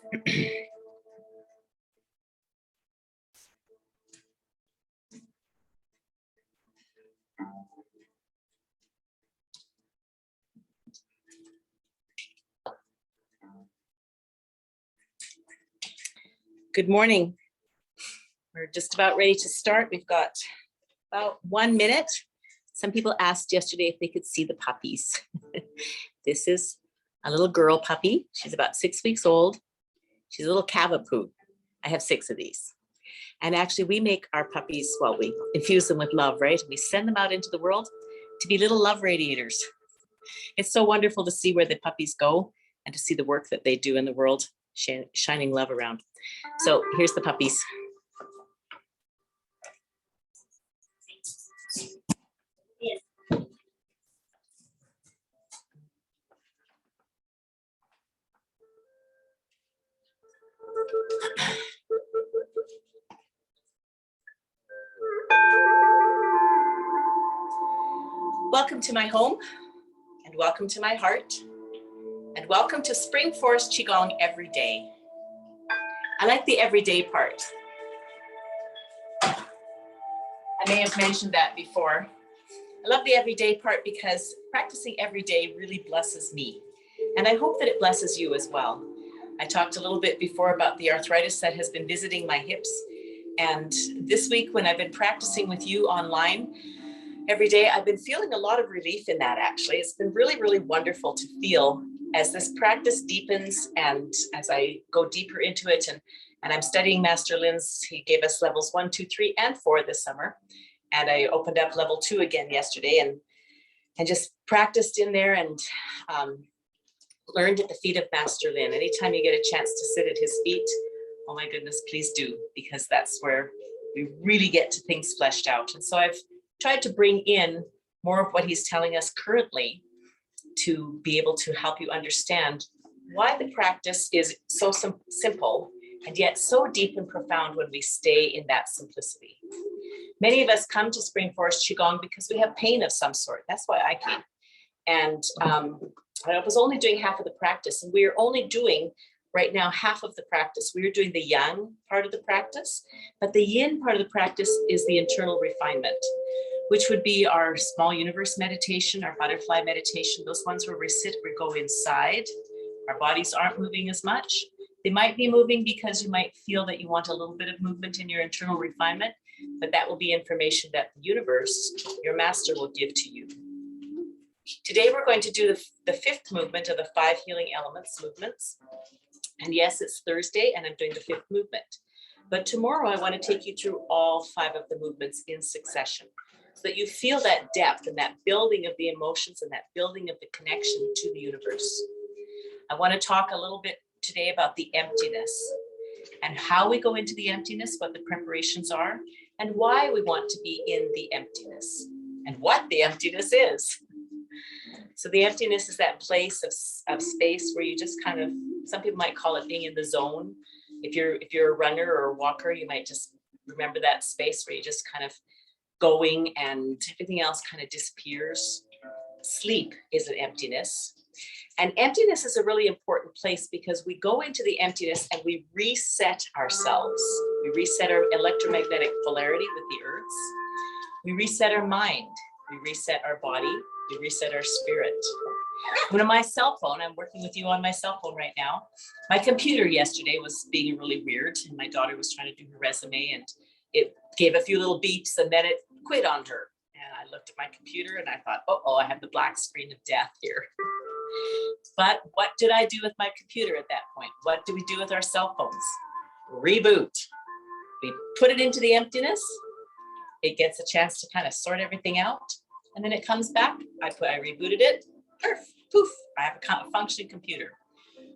Good morning. We're just about ready to start. We've got about 1 minute. Some people asked yesterday if they could see the puppies. This is a little girl puppy. She's about 6 weeks old. She's a little cavapoo. I have 6 of these. And actually we make our puppies, well, we infuse them with love, right? We send them out into the world to be little love radiators. It's so wonderful to see where the puppies go and to see the work that they do in the world, shining love around. So here's the puppies. Welcome to my home, and welcome to my heart, and welcome to Spring Forest Qigong every day. I like the everyday part. I may have mentioned that before. I love the everyday part because practicing every day really blesses me, and I hope that it blesses you as well. I talked a little bit before about the arthritis that has been visiting my hips, and this week when I've been practicing with you online every day, I've been feeling a lot of relief in that actually. It's been really, really wonderful to feel as this practice deepens and as I go deeper into it. And I'm studying Master Lin's, he gave us levels 1, 2, 3, and 4 this summer. And I opened up level 2 again yesterday and just practiced in there and learned at the feet of Master Lin. Anytime you get a chance to sit at his feet, oh my goodness, please do, because that's where we really get to things fleshed out. And so I've tried to bring in more of what he's telling us currently to be able to help you understand why the practice is so simple and yet so deep and profound when we stay in that simplicity. Many of us come to Spring Forest Qigong because we have pain of some sort. That's why I came. And I was only doing half of the practice, and we're only doing right now half of the practice. We're doing the yang part of the practice, but the yin part of the practice is the internal refinement, which would be our small universe meditation, our butterfly meditation, those ones where we sit, we go inside. Our bodies aren't moving as much. They might be moving because you might feel that you want a little bit of movement in your internal refinement, but that will be information that the universe, your master, will give to you. Today, we're going to do the 5th movement of the 5 healing elements movements. And yes, it's Thursday and I'm doing the 5th movement. But tomorrow I want to take you through all 5 of the movements in succession so that you feel that depth and that building of the emotions and that building of the connection to the universe. I want to talk a little bit today about the emptiness and how we go into the emptiness, what the preparations are, and why we want to be in the emptiness and what the emptiness is. So the emptiness is that place of space where you just kind of, some people might call it being in the zone. If you're a runner or a walker, you might just remember that space where you just kind of going and everything else kind of disappears. Sleep is an emptiness. And emptiness is a really important place because we go into the emptiness and we reset ourselves. We reset our electromagnetic polarity with the earths. We reset our mind. We reset our body. We reset our spirit. When on my cell phone, I'm working with you on my cell phone right now. My computer yesterday was being really weird, and my daughter was trying to do her resume, and it gave a few little beeps, and then it quit on her. And I looked at my computer, and I thought, oh, I have the black screen of death here. But what did I do with my computer at that point? What do we do with our cell phones? Reboot. We put it into the emptiness. It gets a chance to kind of sort everything out. And then it comes back. I rebooted it. Poof, I have a functioning computer.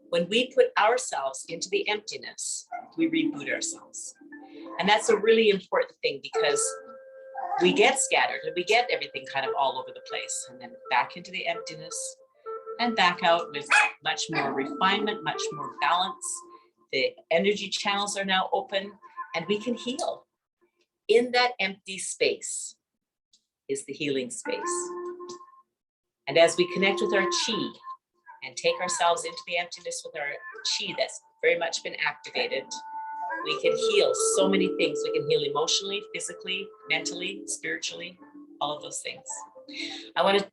When we put ourselves into the emptiness, we reboot ourselves. And that's a really important thing because we get scattered and we get everything kind of all over the place, and then back into the emptiness and back out with much more refinement, much more balance. The energy channels are now open and we can heal. In that empty space is the healing space. And as we connect with our chi and take ourselves into the emptiness with our chi that's very much been activated, we can heal so many things. We can heal emotionally, physically, mentally, spiritually, all of those things. I want to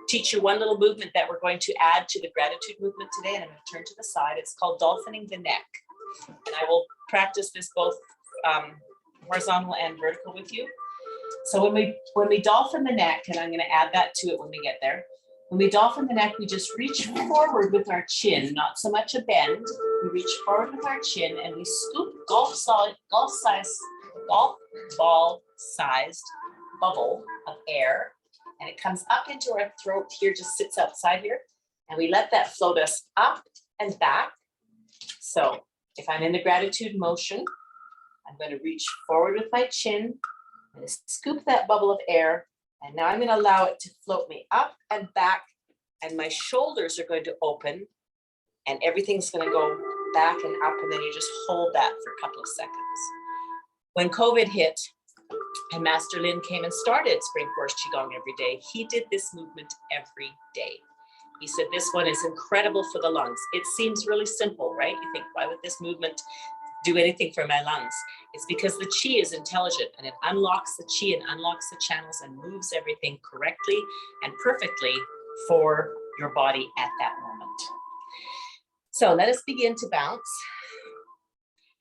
teach you one little movement that we're going to add to the gratitude movement today, and I'm going to turn to the side. It's called Dolphining the Neck. And I will practice this both horizontal and vertical with you. So when we dolphin the neck, and I'm going to add that to it when we get there. When we dolphin the neck, we just reach forward with our chin, not so much a bend. We reach forward with our chin and we scoop golf ball sized bubble of air, and it comes up into our throat here, just sits outside here, and we let that float us up and back. So if I'm in the gratitude motion, I'm going to reach forward with my chin. I'm going to scoop that bubble of air, and now I'm going to allow it to float me up and back, and my shoulders are going to open, and everything's going to go back and up, and then you just hold that for a couple of seconds. When COVID hit and Master Lin came and started Spring Forest Qigong every day, he did this movement every day. He said this one is incredible for the lungs. It seems really simple, right? You think, why would this movement do anything for my lungs? It's because the Qi is intelligent, and it unlocks the Qi and unlocks the channels and moves everything correctly and perfectly for your body at that moment. So let us begin to bounce.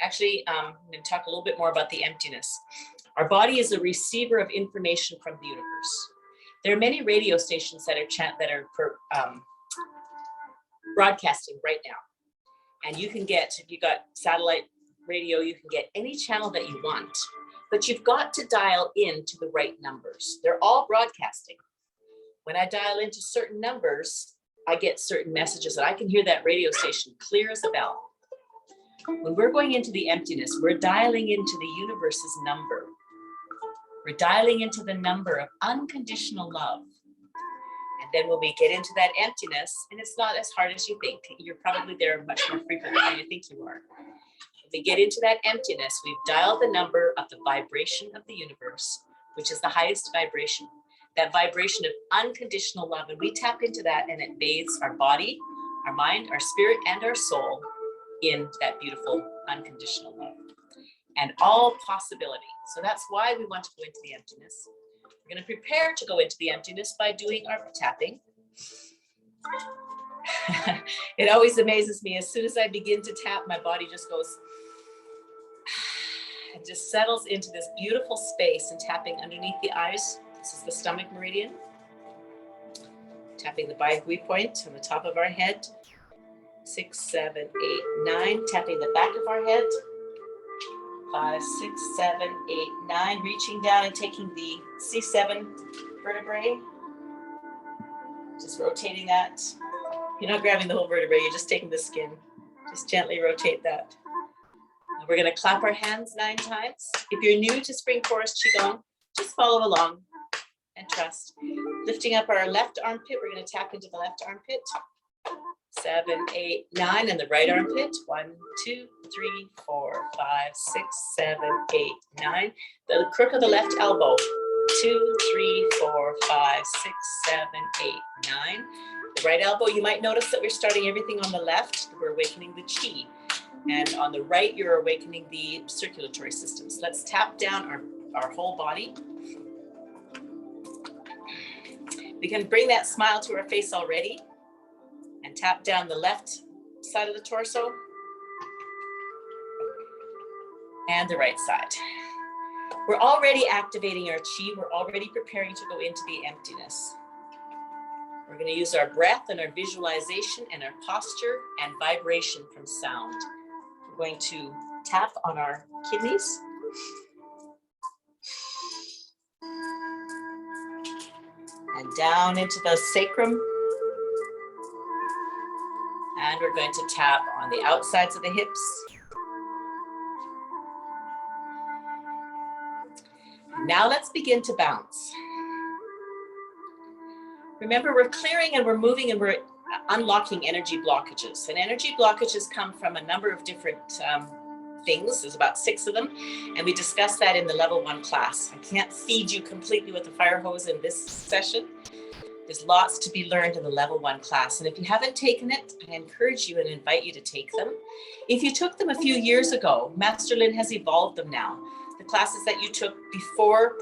Actually, I'm going to talk a little bit more about the emptiness. Our body is a receiver of information from the universe. There are many radio stations that are broadcasting right now. And you can get, if you got satellite radio, you can get any channel that you want, but you've got to dial in to the right numbers. They're all broadcasting. When I dial into certain numbers, I get certain messages, and I can hear that radio station clear as a bell. When we're going into the emptiness, we're dialing into the universe's number. We're dialing into the number of unconditional love. And then when we get into that emptiness, and it's not as hard as you think, you're probably there much more frequently than you think you are. When we get into that emptiness, we've dialed the number of the vibration of the universe, which is the highest vibration, that vibration of unconditional love. And we tap into that, and it bathes our body, our mind, our spirit, and our soul in that beautiful unconditional love and all possibility. So that's why we want to go into the emptiness. We're going to prepare to go into the emptiness by doing our tapping. It always amazes me. As soon as I begin to tap, my body just goes and just settles into this beautiful space, and tapping underneath the eyes. This is the stomach meridian. Tapping the Baihui point on the top of our head. 6, 7, 8, 9. Tapping the back of our head. 5, 6, 7, 8, 9. Reaching down and taking the C7 vertebrae. Just rotating that. You're not grabbing the whole vertebrae, you're just taking the skin. Just gently rotate that. We're going to clap our hands 9 times. If you're new to Spring Forest Qigong, just follow along and trust. Lifting up our left armpit, we're going to tap into the left armpit. 7, 8, 9, and the right armpit. 1, 2, 3, 4, 5, 6, 7, 8, 9. The crook of the left elbow. 2, 3, 4, 5, 6, 7, 8, 9. The right elbow, you might notice that we're starting everything on the left. We're awakening the Qi. And on the right, you're awakening the circulatory systems. Let's tap down our whole body. We can bring that smile to our face already and tap down the left side of the torso and the right side. We're already activating our Qi. We're already preparing to go into the emptiness. We're going to use our breath and our visualization and our posture and vibration from sound. We're going to tap on our kidneys. And down into the sacrum. And we're going to tap on the outsides of the hips. Now let's begin to bounce. Remember, we're clearing and we're moving and we're unlocking energy blockages. And energy blockages come from a number of different things. There's about 6 of them. And we discussed that in the level 1 class. I can't feed you completely with the fire hose in this session. There's lots to be learned in the level 1 class. And if you haven't taken it, I encourage you and invite you to take them. If you took them a few years ago, Master Lin has evolved them now. The classes that you took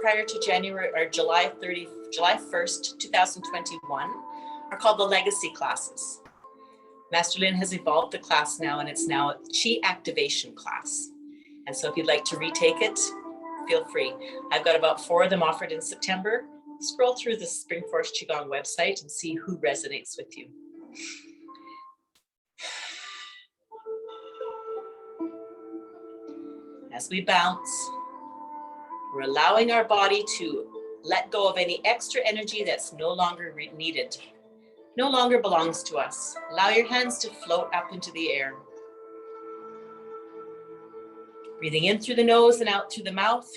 prior to January or July 1st, 2021 are called the legacy classes. Master Lin has evolved the class now, and it's now a Qi activation class. And so if you'd like to retake it, feel free. I've got about 4 of them offered in September. Scroll through the Spring Force Qigong website and see who resonates with you. As we bounce, we're allowing our body to let go of any extra energy that's no longer needed, no longer belongs to us. Allow your hands to float up into the air. Breathing in through the nose and out through the mouth.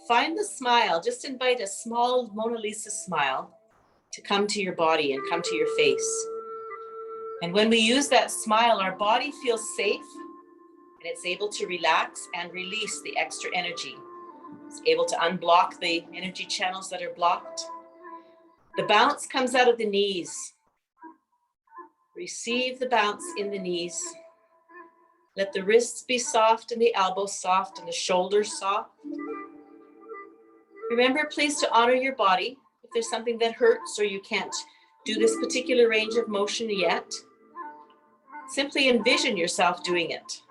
Find the smile. Just invite a small Mona Lisa smile to come to your body and come to your face. And when we use that smile, our body feels safe and it's able to relax and release the extra energy. It's able to unblock the energy channels that are blocked. The bounce comes out of the knees. Receive the bounce in the knees. Let the wrists be soft and the elbows soft and the shoulders soft. Remember, please, to honor your body. If there's something that hurts or you can't do this particular range of motion yet, simply envision yourself doing it.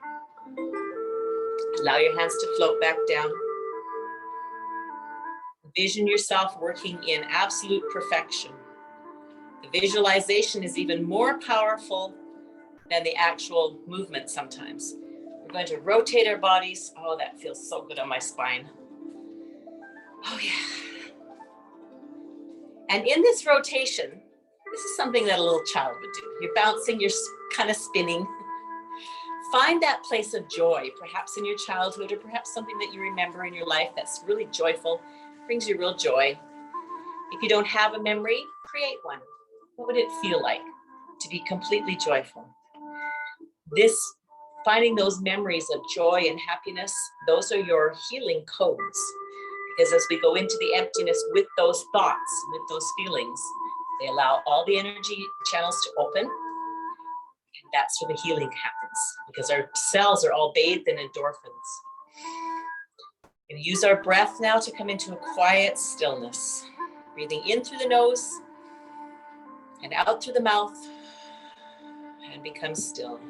Allow your hands to float back down. Envision yourself working in absolute perfection. The visualization is even more powerful than the actual movement sometimes. We're going to rotate our bodies. Oh, that feels so good on my spine. Oh yeah. And in this rotation, this is something that a little child would do. You're bouncing, you're kind of spinning. Find that place of joy, perhaps in your childhood or perhaps something that you remember in your life that's really joyful, brings you real joy. If you don't have a memory, create one. What would it feel like to be completely joyful? Finding those memories of joy and happiness, those are your healing codes. Because as we go into the emptiness with those thoughts, with those feelings, they allow all the energy channels to open. And that's where the healing happens, because our cells are all bathed in endorphins. We're going to use our breath now to come into a quiet stillness. Breathing in through the nose and out through the mouth, and become still.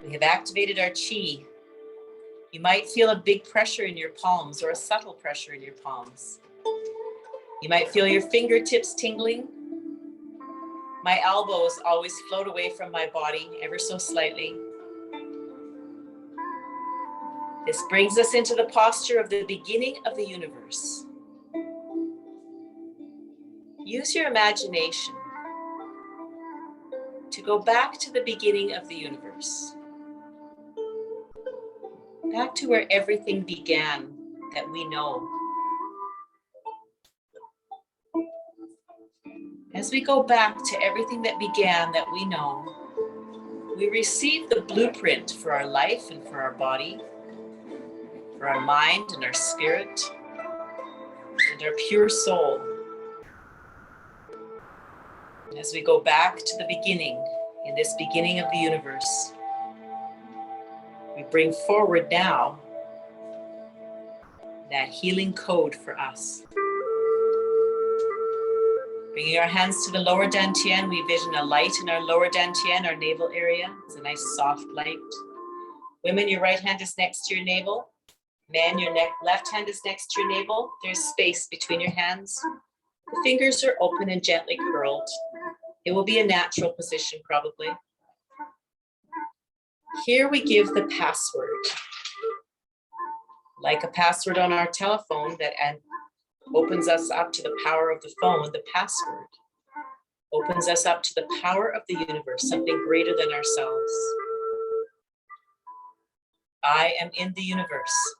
We have activated our Qi. You might feel a big pressure in your palms or a subtle pressure in your palms. You might feel your fingertips tingling. My elbows always float away from my body ever so slightly. This brings us into the posture of the beginning of the universe. Use your imagination to go back to the beginning of the universe. Back to where everything began that we know. As we go back to everything that began that we know, we receive the blueprint for our life and for our body, for our mind and our spirit, and our pure soul. As we go back to the beginning, in this beginning of the universe, we bring forward now that healing code for us. Bringing our hands to the lower dantian, we vision a light in our lower dantian, our navel area. It's a nice soft light. Women, your right hand is next to your navel. Man, your left hand is next to your navel. There's space between your hands. The fingers are open and gently curled. It will be a natural position, probably. Here we give the password. Like a password on our telephone that opens us up to the power of the phone, the password opens us up to the power of the universe, something greater than ourselves. I am in the universe.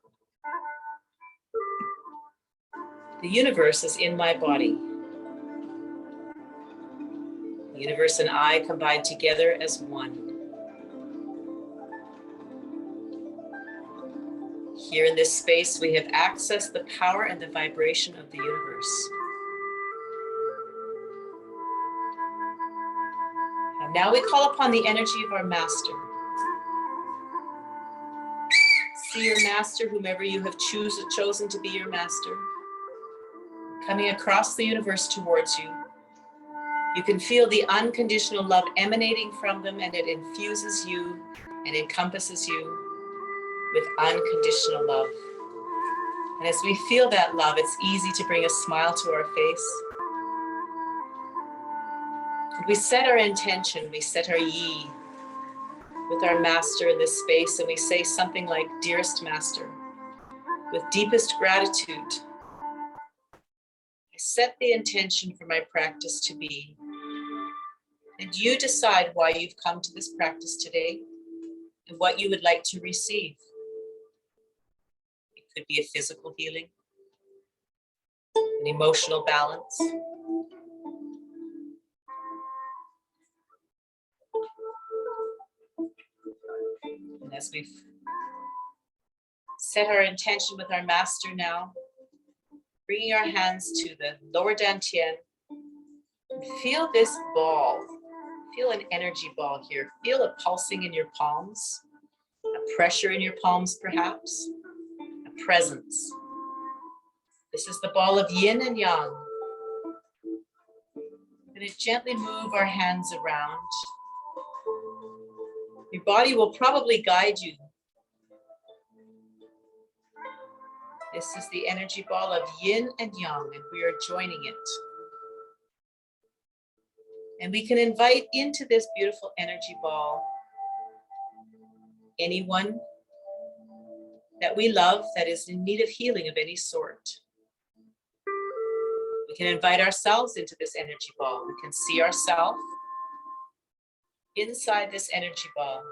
The universe is in my body. The universe and I combine together as one. Here in this space, we have accessed the power and the vibration of the universe. And now we call upon the energy of our master. See your master, whomever you have chosen to be your master, coming across the universe towards you. You can feel the unconditional love emanating from them, and it infuses you and encompasses you with unconditional love. And as we feel that love, it's easy to bring a smile to our face. And we set our intention, we set our yi with our master in this space, and we say something like, "Dearest master, with deepest gratitude, I set the intention for my practice to be, and you decide why you've come to this practice today and what you would like to receive." It could be a physical healing, an emotional balance, and as we've set our intention with our master now, bringing our hands to the lower dantian, feel this ball. Feel an energy ball here. Feel it pulsing in your palms, a pressure in your palms perhaps, a presence. This is the ball of yin and yang. We're going to gently move our hands around. Your body will probably guide you. This is the energy ball of yin and yang, and we are joining it. And we can invite into this beautiful energy ball anyone that we love that is in need of healing of any sort. We can invite ourselves into this energy ball. We can see ourselves inside this energy ball.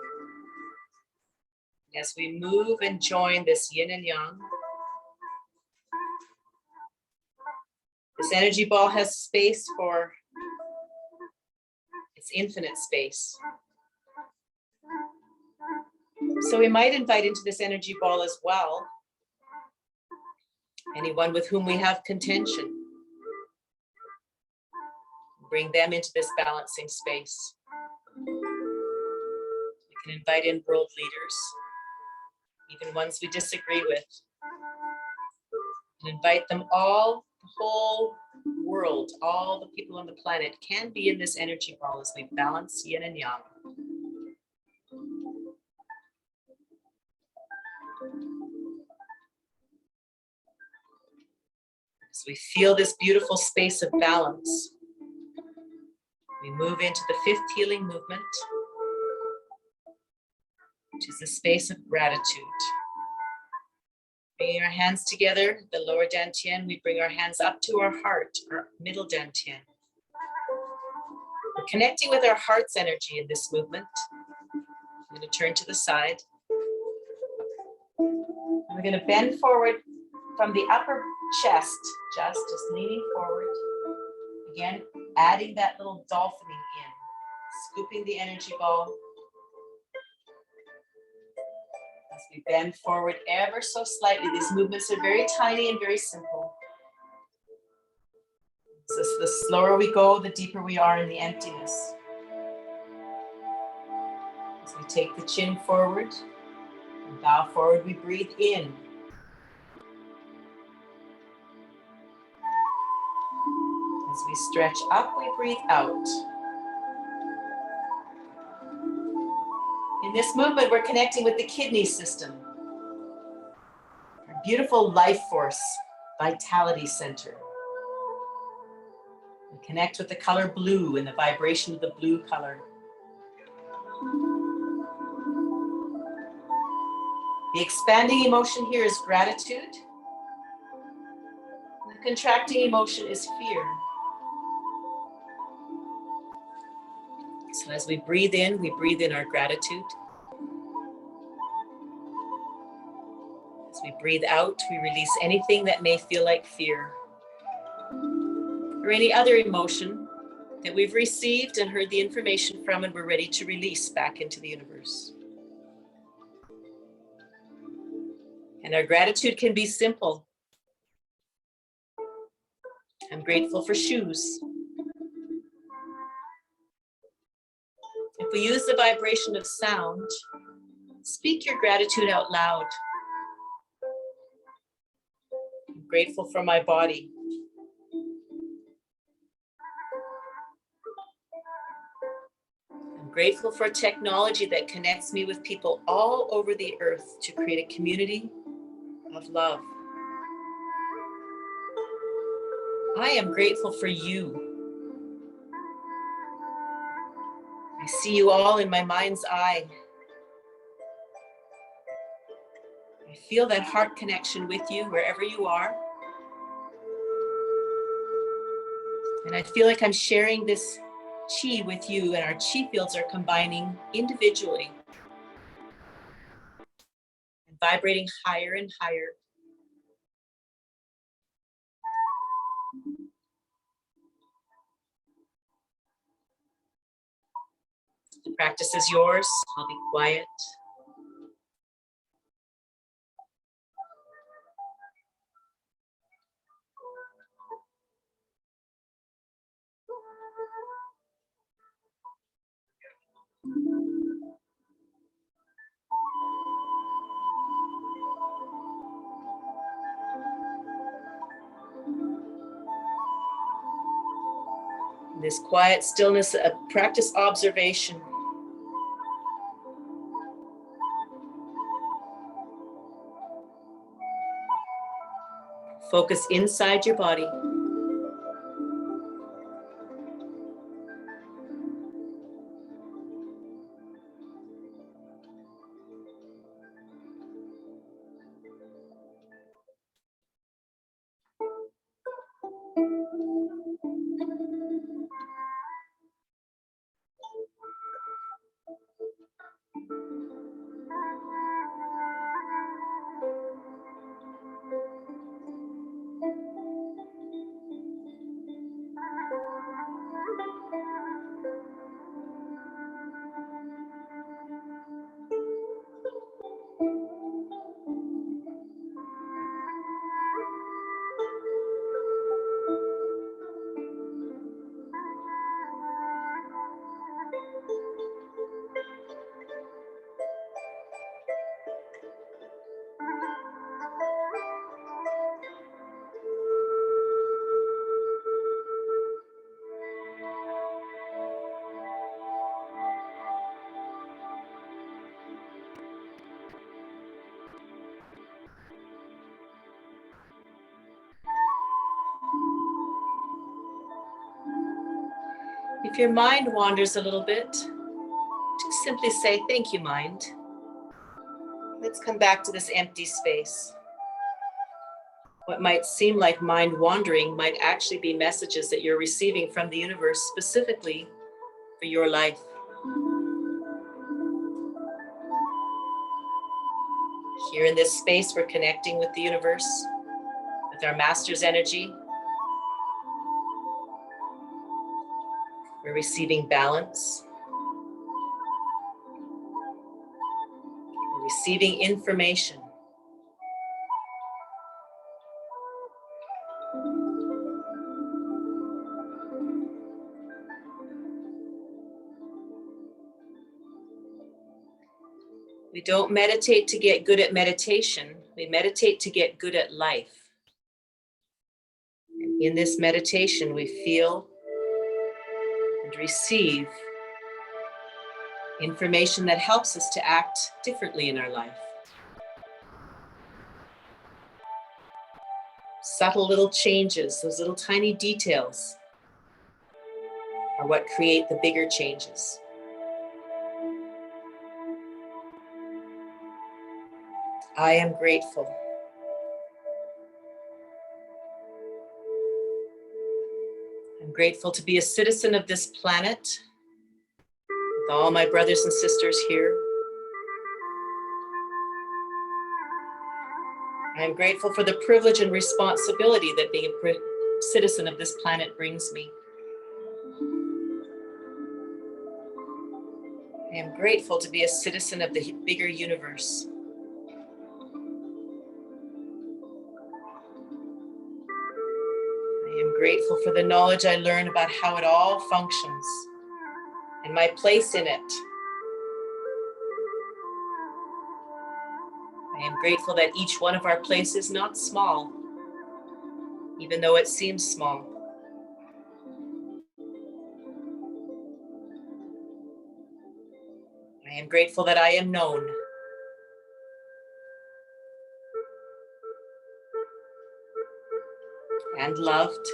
As we move and join this yin and yang, this energy ball has space for its infinite space. So we might invite into this energy ball as well anyone with whom we have contention. Bring them into this balancing space. We can invite in world leaders, even ones we disagree with, and invite them all. The whole world, all the people on the planet can be in this energy ball as we balance yin and yang. As we feel this beautiful space of balance, we move into the fifth healing movement, which is the space of gratitude. Bringing our hands together, the lower dantian, we bring our hands up to our heart, our middle dantian. We're connecting with our heart's energy in this movement. I'm going to turn to the side. And we're going to bend forward from the upper chest, just leaning forward. Again, adding that little dolphining in, scooping the energy ball. As we bend forward ever so slightly, these movements are very tiny and very simple. So the slower we go, the deeper we are in the emptiness. As we take the chin forward and bow forward, we breathe in. As we stretch up, we breathe out. In this movement, we're connecting with the kidney system, our beautiful life force, vitality center. We connect with the color blue and the vibration of the blue color. The expanding emotion here is gratitude. The contracting emotion is fear. So as we breathe in our gratitude. As we breathe out, we release anything that may feel like fear or any other emotion that we've received and heard the information from and we're ready to release back into the universe. And our gratitude can be simple. I'm grateful for shoes. If we use the vibration of sound, speak your gratitude out loud. I'm grateful for my body. I'm grateful for technology that connects me with people all over the earth to create a community of love. I am grateful for you. I see you all in my mind's eye. I feel that heart connection with you wherever you are. And I feel like I'm sharing this chi with you, and our chi fields are combining individually and vibrating higher and higher. The practice is yours. I'll be quiet. In this quiet stillness, practice observation. Focus inside your body. If your mind wanders a little bit, just simply say, "Thank you, mind." Let's come back to this empty space. What might seem like mind wandering might actually be messages that you're receiving from the universe specifically for your life. Here in this space, we're connecting with the universe, with our master's energy. We're receiving balance. We're receiving information. We don't meditate to get good at meditation. We meditate to get good at life. And in this meditation, we feel and receive information that helps us to act differently in our life. Subtle little changes, those little tiny details, are what create the bigger changes. I am grateful. I'm grateful to be a citizen of this planet with all my brothers and sisters here. I'm grateful for the privilege and responsibility that being a citizen of this planet brings me. I am grateful to be a citizen of the bigger universe. grateful for the knowledge I learned about how it all functions and my place in it. I am grateful that each one of our places is not small, even though it seems small. I am grateful that I am known. And loved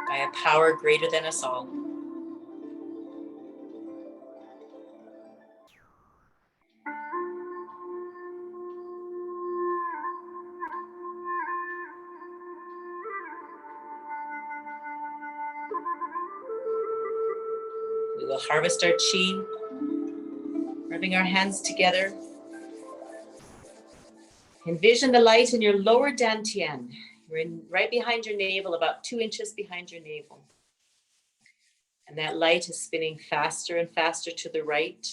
by a power greater than us all. We will harvest our chi, rubbing our hands together. Envision the light in your lower dantian. You're right behind your navel, about 2 inches behind your navel. And that light is spinning faster and faster to the right.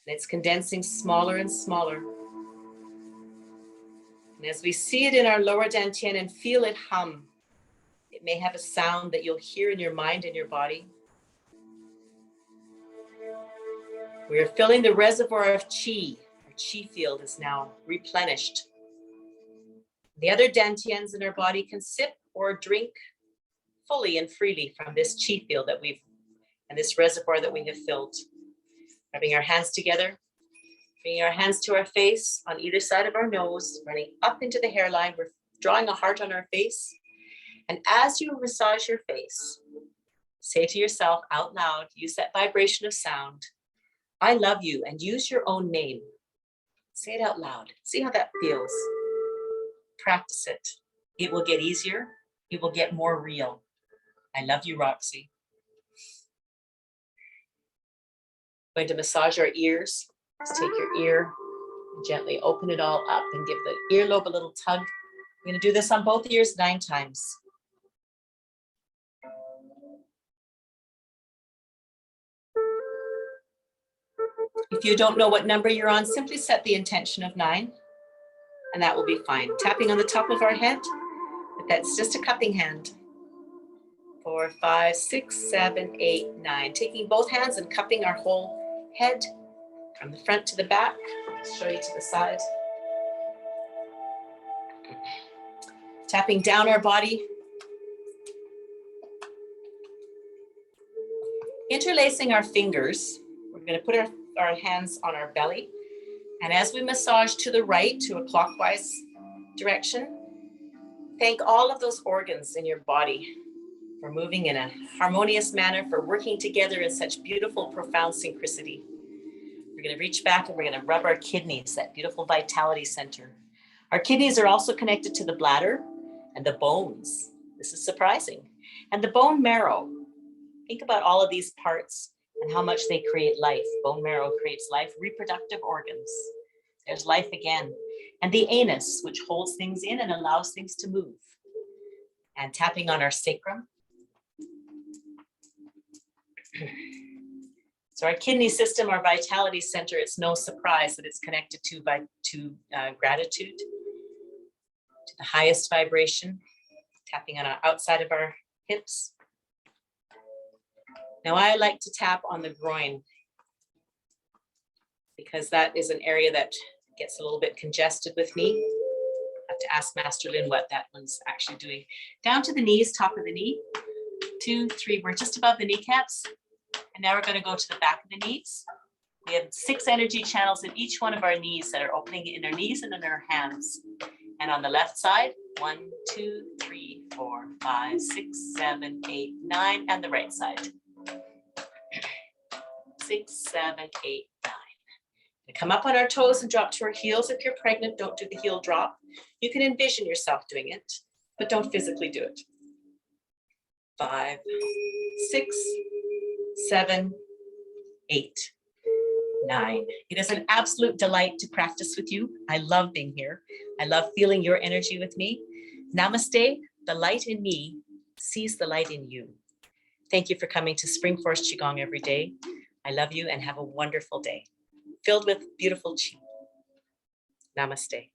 And it's condensing smaller and smaller. And as we see it in our lower dantian and feel it hum, it may have a sound that you'll hear in your mind and your body. We are filling the reservoir of chi. Our chi field is now replenished. The other dantians in our body can sip or drink fully and freely from this chi field that and this reservoir that we have filled. Rubbing our hands together, bringing our hands to our face on either side of our nose, running up into the hairline. We're drawing a heart on our face. And as you massage your face, say to yourself out loud, use that vibration of sound, I love you, and use your own name. Say it out loud. See how that feels. Practice it. It will get easier. It will get more real. I love you, Roxy. Going to massage our ears. Just take your ear and gently open it all up and give the earlobe a little tug. I'm going to do this on both ears 9 times. If you don't know what number you're on, simply set the intention of 9, and that will be fine. Tapping on the top of our head, but that's just a cupping hand. 4, 5, 6, 7, 8, 9. Taking both hands and cupping our whole head from the front to the back. I'll show you to the side. Tapping down our body. Interlacing our fingers. We're going to put our hands on our belly. And as we massage to the right, to a clockwise direction, thank all of those organs in your body for moving in a harmonious manner, for working together in such beautiful, profound synchronicity. We're going to reach back and we're going to rub our kidneys, that beautiful vitality center. Our kidneys are also connected to the bladder and the bones. This is surprising. And the bone marrow. Think about all of these parts and how much they create life. Bone marrow creates life, reproductive organs. There's life again. And the anus, which holds things in and allows things to move. And tapping on our sacrum. So our kidney system, our vitality center, it's no surprise that it's connected to gratitude, to the highest vibration, tapping on our outside of our hips. Now I like to tap on the groin because that is an area that gets a little bit congested with me. I have to ask Master Lin what that one's actually doing. Down to the knees, top of the knee. 2, 3, we're just above the kneecaps. And now we're going to go to the back of the knees. We have 6 energy channels in each one of our knees that are opening in our knees and in our hands. And on the left side, 1, 2, 3, 4, 5, 6, 7, 8, 9, and the right side. 6, 7, 8, 9. We come up on our toes and drop to our heels. If you're pregnant, don't do the heel drop. You can envision yourself doing it, but don't physically do it. 5, 6, 7, 8, 9. It is an absolute delight to practice with you. I love being here. I love feeling your energy with me. Namaste. The light in me sees the light in you. Thank you for coming to Spring Forest Qigong every day. I love you and have a wonderful day filled with beautiful chi. Namaste.